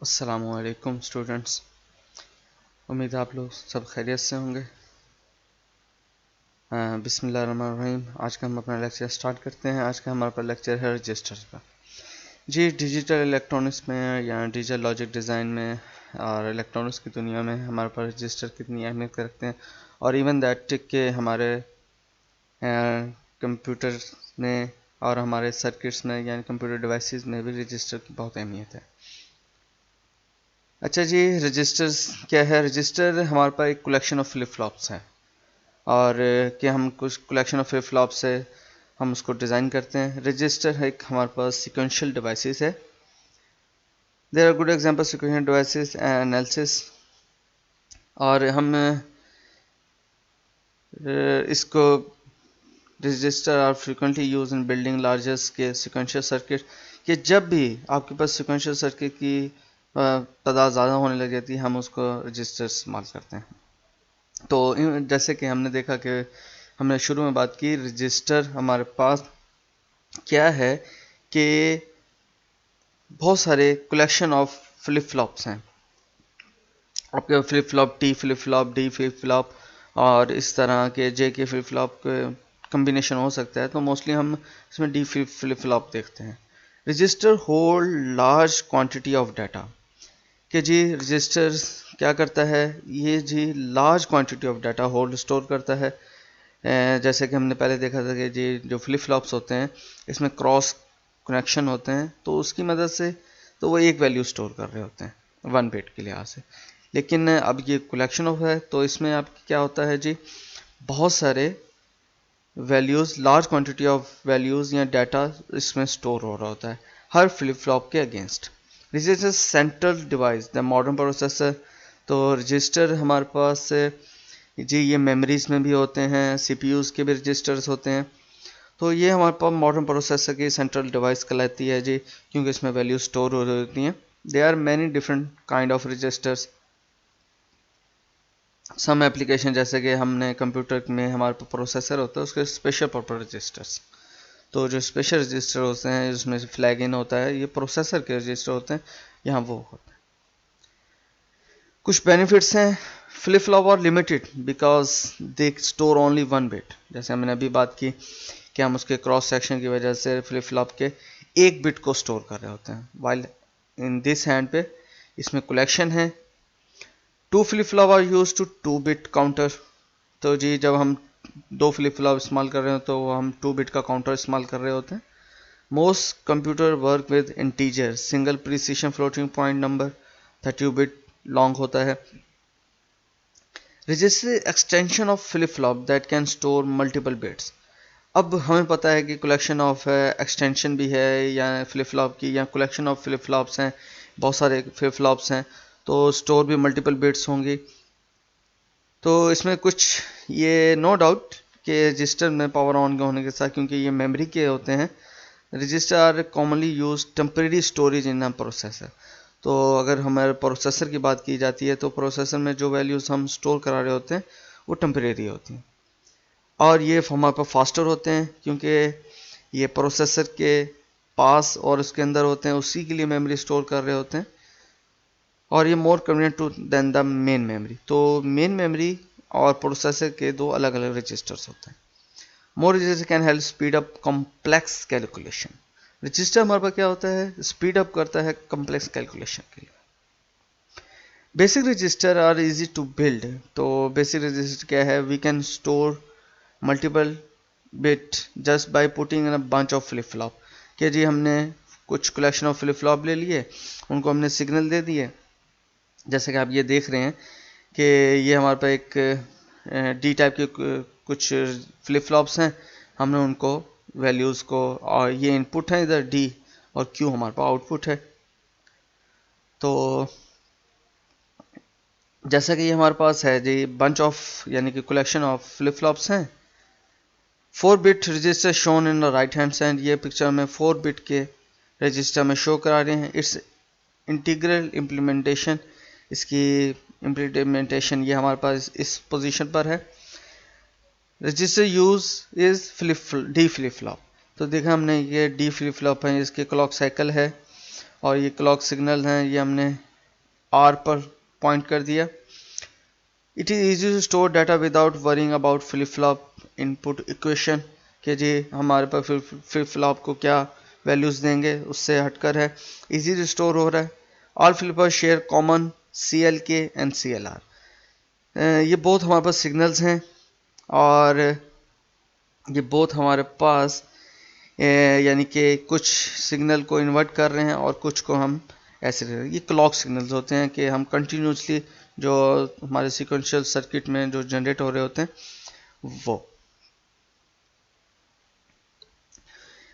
अस्सलामुअलैकुम स्टूडेंट्स। उम्मीद है आप लोग सब खैरियत से होंगे। बिस्मिल्लाहिर्रहमानिर्रहीम। आज का हम अपना लेक्चर स्टार्ट करते हैं। आज का हमारा पर लेक्चर है रजिस्टर्स का। जी, डिजिटल इलेक्ट्रॉनिक्स में या डिजिटल लॉजिक डिज़ाइन में और इलेक्ट्रॉनिक्स की दुनिया में हमारे पास रजिस्टर कितनी अहमियत रखते हैं, और इवन दैट के हमारे कंप्यूटर में और हमारे सर्किट्स में यानी कंप्यूटर डिवाइसेस में भी रजिस्टर की बहुत अहमियत है। अच्छा जी, रजिस्टर्स क्या है? रजिस्टर हमारे पास एक कलेक्शन ऑफ फ्लिप फ्लॉप्स है, और कि हम कुछ कलेक्शन ऑफ फ्लिप फ्लॉप से हम उसको डिज़ाइन करते हैं। रजिस्टर एक हमारे पास सिक्वेंशियल डिवाइसेस है। There are good example sequential devices analysis, और हम इसको register are frequently use in building larger scale sequential circuit, कि जब भी आपके पास सिक्वेंशियल सर्किट की तादाद ज़्यादा होने लग जाती है हम उसको रजिस्टर इस्तेमाल करते हैं। तो जैसे कि हमने देखा कि हमने शुरू में बात की, रजिस्टर हमारे पास क्या है कि बहुत सारे कलेक्शन ऑफ फ्लिप फ्लॉप्स हैं। आपके flip flop, T flip flop, D flip flop और इस तरह के जे के फ्लिप फ्लॉप कम्बिनेशन हो सकता है। तो मोस्टली हम इसमें डी फ्लिप फ्लॉप देखते हैं। Register hold large quantity of data, कि जी रजिस्टर क्या करता है, ये जी large quantity of data hold store करता है। जैसे कि हमने पहले देखा था कि जी जो फ्लिप फ्लॉप्स होते हैं इसमें क्रॉस कनेक्शन होते हैं, तो उसकी मदद से तो वो एक वैल्यू स्टोर कर रहे होते हैं 1 बिट के लिहाज से। लेकिन अब ये कलेक्शन ऑफ है, तो इसमें अब क्या होता है जी, बहुत सारे values, large quantity of values या डाटा इसमें स्टोर हो रहा होता है हर फ्लिप फ्लॉप के against. Register central device the modern processor. तो रजिस्टर हमारे पास जी ये मेमोरीज में भी होते हैं, सीपीयूज़ के भी रजिस्टर्स होते हैं। तो ये हमारे पास मॉडर्न प्रोसेसर की सेंट्रल डिवाइस कहलाती है जी, क्योंकि इसमें वैल्यू स्टोर हो रही होती हैं। They are many different kind of registers. Some application जैसे कि हमने कंप्यूटर में हमारे पास प्रोसेसर होता है उसके स्पेशल पर्पस रजिस्टर्स। तो जो स्पेशल रजिस्टर होते हैं जिसमें फ्लैग इन होता है, ये प्रोसेसर के रजिस्टर होते हैं, यहाँ वो होता है। कुछ बेनिफिट्स हैं। फ्लिप फ्लॉप और limited because they store only 1 bit. जैसे हमने अभी बात की कि हम उसके क्रॉस सेक्शन की वजह से फ्लिप फ्लॉप के 1 बिट को स्टोर कर रहे होते हैं, वाइल इन दिस हैंड पे इसमें कलेक्शन है। 2 flip flop are use to 2 bit counter. तो जी जब हम 2 फ्लिप फ्लॉप इस्तेमाल कर रहे हो तो हम 2 बिट का काउंटर इस्तेमाल कर रहे होते हैं। Most computer work with integer single precision floating point number 32 bit long होता है। Register extension of flip flop that can store multiple bits. अब हमें पता है कि कलेक्शन ऑफ एक्सटेंशन भी है या फ्लिप फ्लॉप की, या कलेक्शन ऑफ फ्लिप फ्लॉप्स हैं, बहुत सारे फ्लिप फ्लॉप्स हैं, तो स्टोर भी मल्टीपल बिट्स होंगी। तो इसमें कुछ ये नो डाउट कि रजिस्टर में पावर ऑन होने के साथ, क्योंकि ये मेमोरी के होते हैं, register are commonly use temporary storage in a processor. तो अगर हमारे प्रोसेसर की बात की जाती है तो प्रोसेसर में जो वैल्यूज़ हम स्टोर करा रहे होते हैं वो टेम्परेरी होती हैं, और ये हमारे पास फास्टर होते हैं क्योंकि ये प्रोसेसर के पास और उसके अंदर होते हैं, उसी के लिए मेमोरी स्टोर कर रहे होते हैं, और ये more convenient to than the main memory. तो मेन मेमोरी और प्रोसेसर के दो अलग अलग रजिस्टर्स होते हैं। More register can help speed up complex calculation. रजिस्टर हमारे पास क्या होता है, स्पीड अप करता है कॉम्प्लेक्स कैलकुलेशन के लिए। Basic register are easy to build. तो बेसिक रजिस्टर क्या है, we can store multiple bit just by putting in a bunch of flip flop. कि जी हमने कुछ कलेक्शन ऑफ फ्लिप फ्लॉप ले लिए, उनको हमने सिग्नल दे दिए। जैसे कि आप ये देख रहे हैं कि ये हमारे पास एक डी टाइप के कुछ फ्लिप फ्लॉप्स हैं, हमने उनको वैल्यूज़ को, और ये इनपुट है इधर डी, और क्यू हमारे पास आउटपुट है। तो जैसा कि ये हमारे पास है जी बंच ऑफ यानी कि कलेक्शन ऑफ फ्लिप फ्लॉप्स हैं। 4 bit register shown in the right hand side, ये पिक्चर में 4 बिट के रजिस्टर में शो करा रहे हैं। इट्स इंटीग्रल इम्प्लीमेंटेशन, इसकी इम्प्लीमेंटेशन ये हमारे पास इस पोजीशन पर है। Register use is D flip flop. तो देखा हमने ये डी फ्लिप फ्लॉप है, इसके क्लॉक साइकिल है और ये क्लॉक सिग्नल हैं, ये हमने आर पर पॉइंट कर दिया। It is easy to store data without worrying about flip flop input equation, कि जी हमारे पास फ्लिप फ्लॉप को क्या वैल्यूज़ देंगे उससे हटकर है, इजी टू स्टोर हो रहा है। All flip flop share common CLK and CLR, ये बहुत हमारे पास सिग्नल्स हैं और ये बहुत हमारे पास यानी कि कुछ सिग्नल को इन्वर्ट कर रहे हैं और कुछ को हम ऐसे रहे हैं। ये क्लॉक सिग्नल्स होते हैं कि हम कंटिन्यूसली जो हमारे सीक्वेंशियल सर्किट में जो जनरेट हो रहे होते हैं वो।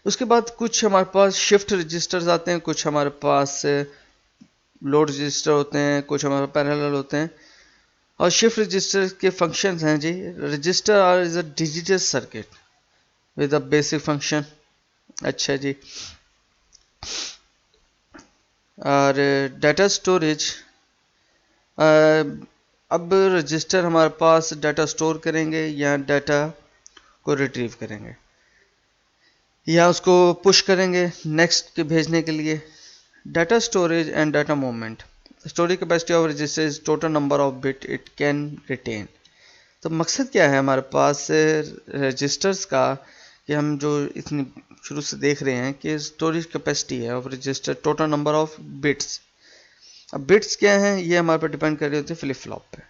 उसके बाद कुछ हमारे पास शिफ्ट रजिस्टर्स आते हैं, कुछ हमारे पास लोड रजिस्टर होते हैं, कुछ हमारे पैरेलल होते हैं। और शिफ्ट रजिस्टर के फंक्शंस हैं जी, register are is a digital circuit with a basic function. अच्छा जी, और डाटा स्टोरेज, अब रजिस्टर हमारे पास डाटा स्टोर करेंगे या डाटा को रिट्रीव करेंगे या उसको पुश करेंगे नेक्स्ट के भेजने के लिए। Data storage and data movement, storage capacity of register is total number of bit it can retain. तो मकसद क्या है हमारे पास रजिस्टर्स का, कि हम जो इतनी शुरू से देख रहे हैं कि स्टोरेज कैपेसिटी है of register total number of bits. अब बिट्स क्या हैं, ये हमारे पर डिपेंड कर रहे होते हैं फ्लिप फ्लॉप पे।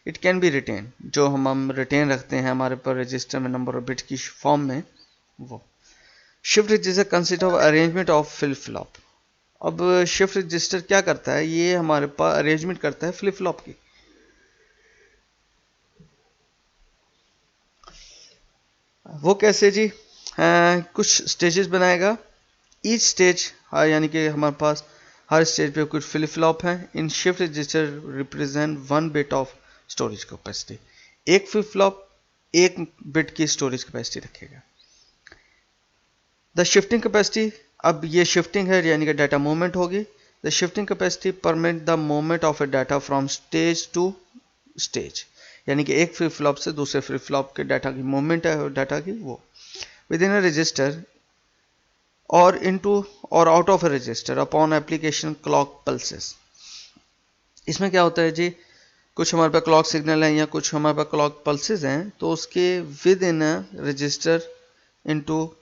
इट कैन बी रिटेन, जो हम रिटेन रखते हैं हमारे पर रजिस्टर में नंबर ऑफ बिट्स की फॉर्म में वो। Shift register consist of arrangement of flip flop. अब शिफ्ट रजिस्टर क्या करता है, ये हमारे पास अरेंजमेंट करता है फ्लिप फ्लॉप की। वो कैसे जी, कुछ स्टेजेस बनाएगा। ईच स्टेज यानी कि हमारे पास हर स्टेज पे कुछ फ्लिप फ्लॉप हैं। In shift register represent 1 bit of storage capacity. एक फ्लिप फ्लॉप 1 बिट की स्टोरेज कैपेसिटी रखेगा। द शिफ्टिंग कैपेसिटी, अब ये शिफ्टिंग है यानी कि डाटा मूवमेंट होगी। The shifting capacity permit the movement of a data from stage to stage, यानी कि एक फ्लिप फ्लॉप से दूसरे फ्लिप फ्लॉप के डाटा की मूवमेंट है डाटा की वो विद इन अ रजिस्टर और इनटू और out of a resistor upon application clock pulses. इसमें क्या होता है जी, कुछ हमारे पास क्लॉक सिग्नल है या कुछ हमारे पास क्लॉक पल्सेस हैं, तो उसके विद इन रजिस्टर इनटू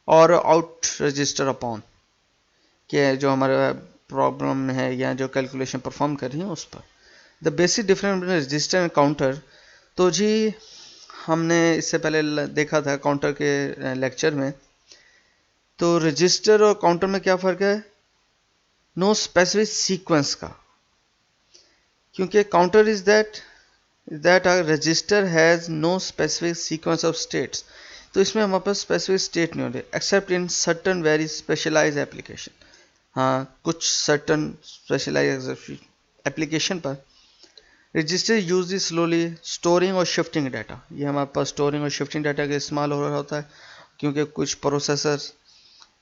और आउट रजिस्टर अपॉन के जो हमारा प्रॉब्लम है या जो कैलकुलेशन परफॉर्म कर रही है उस पर। The basic difference between register and counter, तो जी हमने इससे पहले देखा था काउंटर के लेक्चर में। तो रजिस्टर और काउंटर में क्या फ़र्क है, नो स्पेसिफिक सीक्वेंस का, क्योंकि counter is that a register has no specific sequence of states. तो इसमें हमारे पास स्पेसिफिक स्टेट नहीं होती except in certain very specialize application. हाँ, कुछ सर्टन स्पेशलाइज एप्लीकेशन पर रजिस्टर यूज स्लोली स्टोरिंग और शिफ्टिंग डाटा। ये हमारे पास स्टोरिंग और शिफ्टिंग डाटा का इस्तेमाल हो रहा होता है, क्योंकि कुछ प्रोसेसर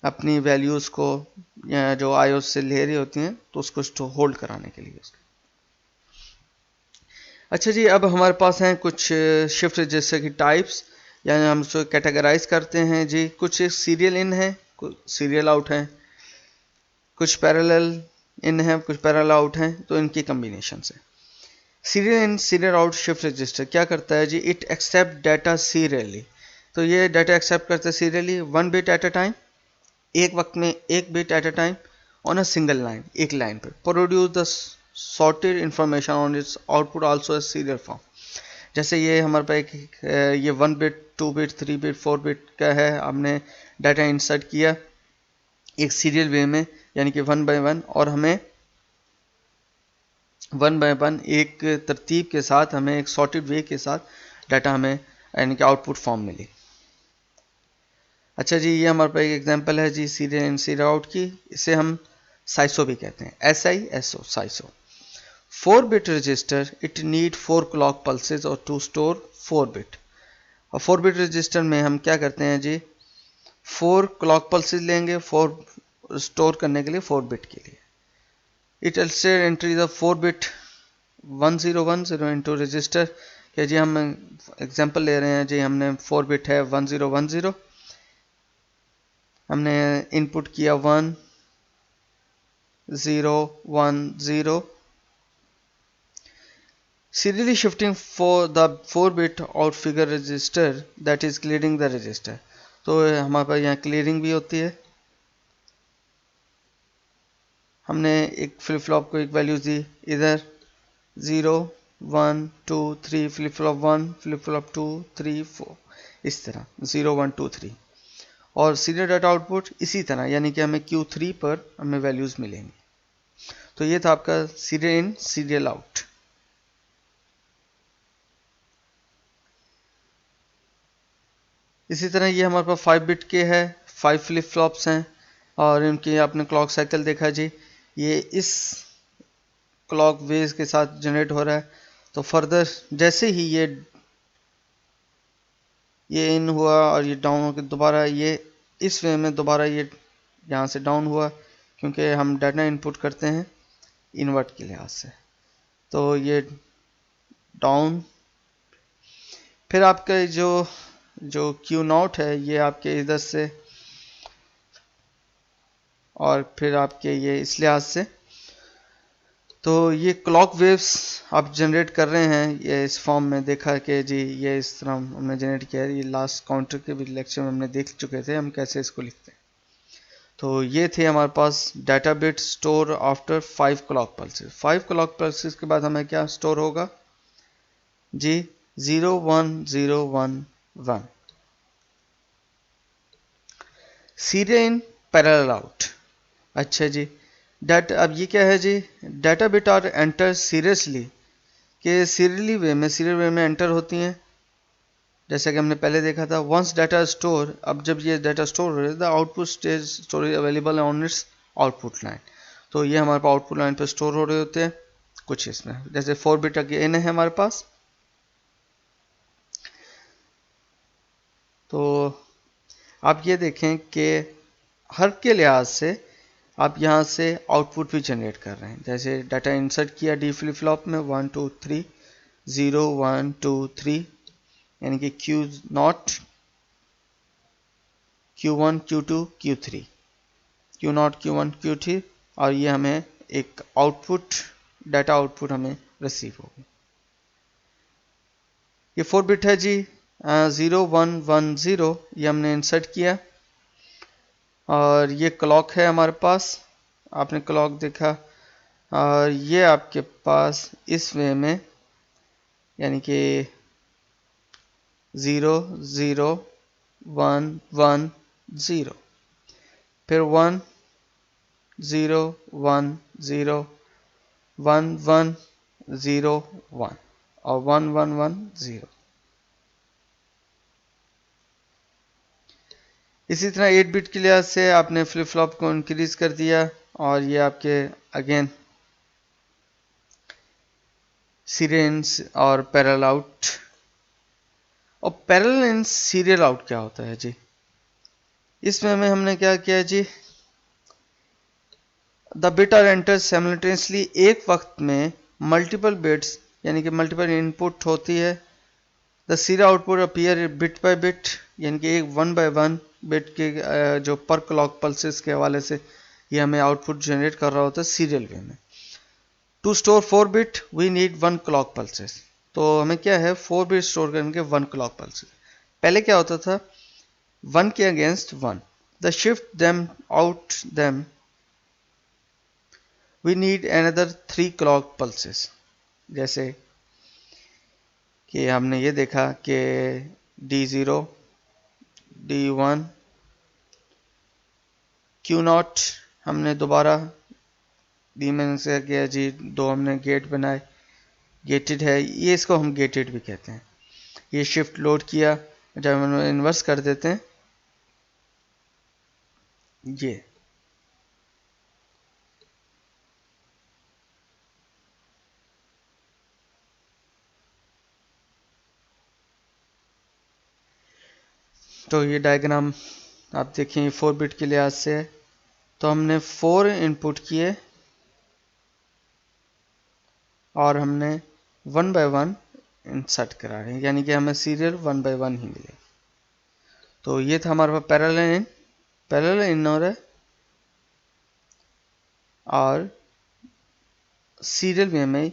अपनी वैल्यूज़ को या जो आईओएस से ले रही होती हैं तो उसको होल्ड कराने के लिए। अच्छा जी, अब हमारे पास हैं कुछ शिफ्ट रजिस्टर की टाइप्स, यानी हम उसको कैटेगराइज करते हैं जी। कुछ सीरियल इन है, कुछ सीरियल आउट है, कुछ पैरेलल इन है, कुछ पैरेलल आउट हैं, तो इनकी कम्बिनेशन से। Serial in serial out shift register क्या करता है जी, इट एक्सेप्ट डाटा सीरियली। तो ये डाटा एक्सेप्ट करता है serially 1 bit at a time, एक वक्त में 1 bit at a time on a single line, एक लाइन पे produce the sorted information on it's output also a serial form. जैसे ये हमारे पास एक ये 1 बिट 2 बिट 3 बिट 4 बिट का है, हमने डाटा इंसर्ट किया एक सीरियल वे में, यानी कि 1 बाय 1, और हमें 1 बाय 1 एक तरतीब के साथ हमें एक सॉर्टेड वे के साथ डाटा हमें यानी कि आउटपुट फॉर्म मिली। अच्छा जी, ये हमारे पास एक एग्जांपल है जी सीरियल इन सीरियल आउट की। इसे हम साइसो भी कहते हैं, SISO साइसो। 4 bit register it need 4 clock pulses और टू स्टोर 4 बिट। और 4 बिट रजिस्टर में हम क्या करते हैं जी, 4 क्लॉक पल्सेस लेंगे 4 स्टोर करने के लिए 4 बिट के लिए। It also entry the 4 bit 1010 into register. क्या जी, हम एग्जांपल ले रहे हैं जी, हमने 4 बिट है 1010, हमने इनपुट किया 1, 0 1 0, serially shifting for the 4-bit out figure register that is clearing the register. तो हमारे पास यहाँ क्लियरिंग भी होती है। हमने एक फ्लिप फ्लॉप को एक वैल्यू दी, इधर 0 1 2 3, फ्लिप फ्लॉप 1, फ्लिप फ्लॉप 2 3 4, इस तरह 0 1 2 3, और सीरियल डाटा आउटपुट इसी तरह, यानी कि हमें Q3 पर हमें वैल्यूज मिलेंगी। तो ये था आपका सीरियल इन सीरियल आउट। इसी तरह ये हमारे पास 5 बिट के है, 5 फ्लिप फ्लॉप्स हैं, और इनकी आपने क्लॉक साइकिल देखा जी, ये इस क्लॉक वेव के साथ जनरेट हो रहा है। तो फर्दर जैसे ही ये इन हुआ और ये डाउन होकर दोबारा ये इस वे में दोबारा ये यहाँ से डाउन हुआ, क्योंकि हम डाटा इनपुट करते हैं इन्वर्ट के लिहाज से। तो ये डाउन, फिर आपका जो क्यू नॉट है ये आपके इधर से, और फिर आपके ये इस लिहाज से। तो ये क्लॉक वेव्स आप जनरेट कर रहे हैं, ये इस फॉर्म में देखा कि जी ये इस तरह हमने जनरेट किया है। ये लास्ट काउंटर के भी लेक्चर में हमने देख चुके थे हम कैसे इसको लिखते हैं। तो ये थे हमारे पास data bit store after 5 clock pulses. 5 clock pulses के बाद हमें क्या स्टोर होगा जी, 0 1 0 1 1। Serial in parallel out. अच्छा जी, अब ये क्या है जी, data bit are enter seriously, कि सीरियल वे में एंटर होती हैं, जैसा कि हमने पहले देखा था। वंस डाटा स्टोर, अब जब ये डाटा स्टोर हो रहा है, the output stage storage available on it's output line. तो ये हमारे पास आउटपुट लाइन पर स्टोर हो रहे होते हैं कुछ इसमें, जैसे 4 बिट अगेन है हमारे पास। तो आप ये देखें कि हर के लिहाज से आप यहाँ से आउटपुट भी जनरेट कर रहे हैं। जैसे डाटा इंसर्ट किया डी फ्लिप फ्लॉप में 1 2 3 0 1 2 3, यानी कि Q0 Q1 Q2 Q3, Q0 Q1 Q3, और ये हमें एक आउटपुट डाटा आउटपुट हमें रिसीव होगी। ये 4 बिट है जी, 0 1 1 0, ये हमने इंसर्ट किया, और ये क्लॉक है हमारे पास, आपने क्लॉक देखा, और ये आपके पास इस वे में, यानी कि 0 0 1 1 0, फिर 1 0 1 0 1 1 0 1, और 1 1 1 0। इसी तरह 8 बिट के लिहाज से आपने फ्लिप फ्लॉप को इंक्रीज कर दिया, और ये आपके अगेन सीरियल इन और पैरेलल आउट। और पैरेलल इन सीरियल आउट क्या होता है जी, इसमें में हमने क्या किया जी, the bit are enter simultaneously, एक वक्त में मल्टीपल बिट्स, यानी कि मल्टीपल इनपुट होती है। The serial output appear bit by bit, यानी कि एक 1 बाय 1 बिट के जो पर क्लॉक पल्सेस के हवाले से ये हमें आउटपुट जनरेट कर रहा होता है सीरियल वे में। To store 4 bit we need 1 clock pulses. तो हमें क्या है 4 बिट स्टोर करने के 1 क्लॉक पल्सेस। पहले क्या होता था 1 के against 1, the shift them out them we need another 3 clock pulses. जैसे कि हमने ये देखा कि D0 D1 Q0 हमने दोबारा डी में से किया जी, 2 हमने गेट बनाए, गेटेड है ये, इसको हम गेटेड भी कहते हैं। ये शिफ्ट लोड किया, जब हम इन्वर्स कर देते हैं ये, तो ये डायग्राम आप देखें 4 बिट के लिहाज से है। तो हमने 4 इनपुट किए और हमने 1 बाय 1 इंसर्ट करा रहे हैं, यानी कि हमें सीरियल 1 बाय 1 ही मिले। तो ये था हमारे पास पैरेलल इन और है और सीरियल में हमें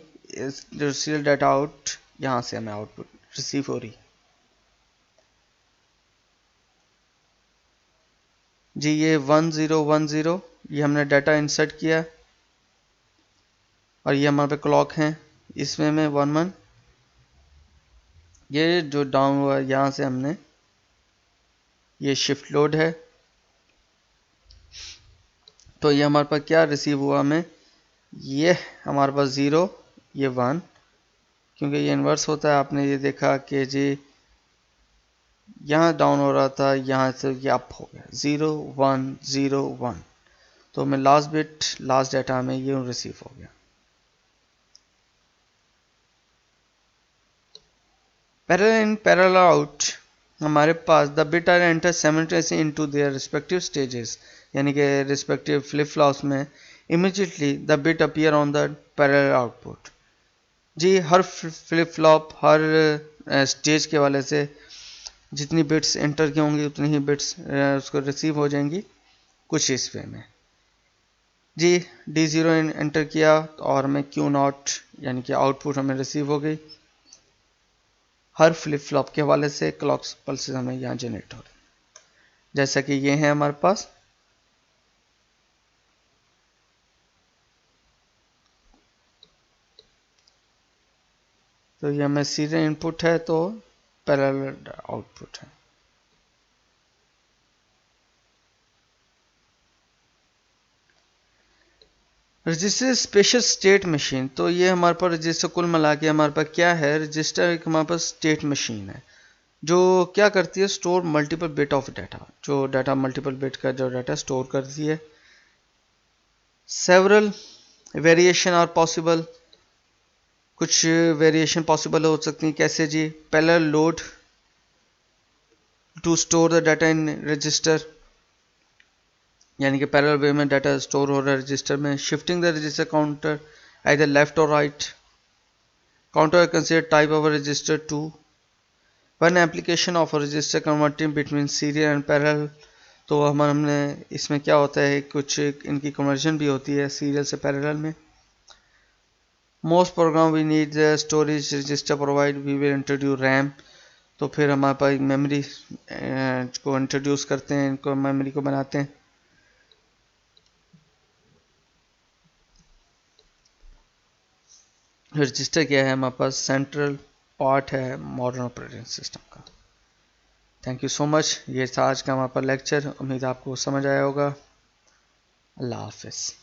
जो सीरियल डाटा आउट, यहाँ से हमें आउटपुट रिसीव हो रही जी। ये 1010 ये हमने डाटा इंसर्ट किया और ये हमारे पे क्लॉक है, इसमें में 11 ये जो डाउन हुआ यहाँ से हमने ये शिफ्ट लोड है, तो ये हमारे पास क्या रिसीव हुआ हमें, ये हमारे पास 0 ये 1, क्योंकि ये इन्वर्स होता है। आपने ये देखा कि जी यहाँ डाउन हो रहा था, यहाँ से ये अप हो गया 0 1 0 1, तो हमें लास्ट बिट लास्ट डाटा में ये रिसीव हो गया। पैरेलल इन पैरेलल आउट हमारे पास the bit are enter simultaneously into their respective stages, यानी कि रिस्पेक्टिव फ्लिप फ्लॉप्स में immediately the bit appear on the parallel output. जी हर फ्लिप फ्लॉप हर स्टेज के वाले से जितनी बिट्स एंटर की होंगी उतनी ही बिट्स उसको रिसीव हो जाएंगी कुछ इस वे में। जी D0 एंटर किया और हमें Q0 यानी कि आउटपुट हमें रिसीव हो गई। हर फ्लिप फ्लॉप के हवाले से क्लॉक पल्सेस हमें यहाँ जनरेट हो रही, जैसा कि ये है हमारे पास। तो ये हमें सीरियल इनपुट है तो पैरेलल आउटपुट है। रजिस्टर स्पेशल स्टेट मशीन, तो ये हमारे पास रजिस्टर कुल मिला के हमारे पास क्या है, रजिस्टर एक हमारे पास स्टेट मशीन है जो क्या करती है, store multiple bit of data, जो डाटा मल्टीपल बिट का जो डाटा स्टोर करती है। सेवरल वेरिएशन आर पॉसिबल, कुछ वेरिएशन पॉसिबल हो सकती है, कैसे जी, parallel load to store the data in register, यानी कि पैरेलल वे में डाटा स्टोर हो रहा है रजिस्टर में। Shifting the register counter either left और right, counter consider type of register to one application of register converting between serial and parallel. तो हमने इसमें क्या होता है, कुछ इनकी कन्वर्जन भी होती है सीरियल से पैरेलल में। Most program we need storage register provide we will introduce RAM, तो फिर हमारे पास मेमोरी को इंट्रोड्यूस करते हैं, इनको मेमोरी को बनाते हैं। रजिस्टर क्या है, हमारे पास सेंट्रल पार्ट है मॉडर्न ऑपरेटिंग सिस्टम का। थैंक यू सो मच, ये था आज का हमारे पास लेक्चर, उम्मीद आपको समझ आया होगा। अल्लाह हाफिज़।